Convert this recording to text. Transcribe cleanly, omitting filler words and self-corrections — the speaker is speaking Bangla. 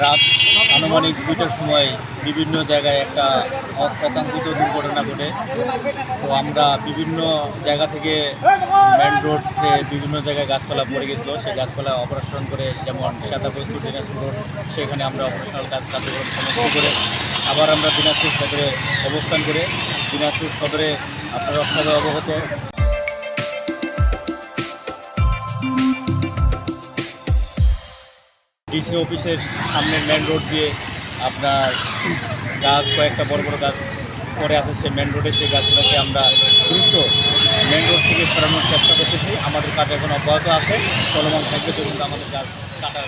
রাত আনুমানিক 2টার সময় বিভিন্ন জায়গায় একটা অপ্রত্যাশিত দুর্ঘটনা ঘটে। তো আমরা বিভিন্ন জায়গা থেকে মেন রোডে বিভিন্ন জায়গায় গাছপালা পড়ে গেছিলো, সেই গাছপালা অপারেশন করে, যেমন সাদাবস্তু দিনাজপুর রোড, সেখানে আমরা অপারেশনাল কার্যক্রম সমাপ্ত করে আবার আমরা দিনাজপুর সদরে অবস্থান করে দিনাজপুর সদরে আপনারা সবাই অবগত ডিসি অফিসের সামনে মেন রোড দিয়ে আপনার গাছ, কয়েকটা বড় বড় গাছ পরে আছে সেই মেন রোডে, সেই গাছগুলোকে আমরা দ্রুত মেন রোড থেকে সরানোর চেষ্টা করতেছি। আমাদের কাজ এখন অব্যাহত আছে, চলমান থাকবে পর্যন্ত আমাদের গাছ কাটা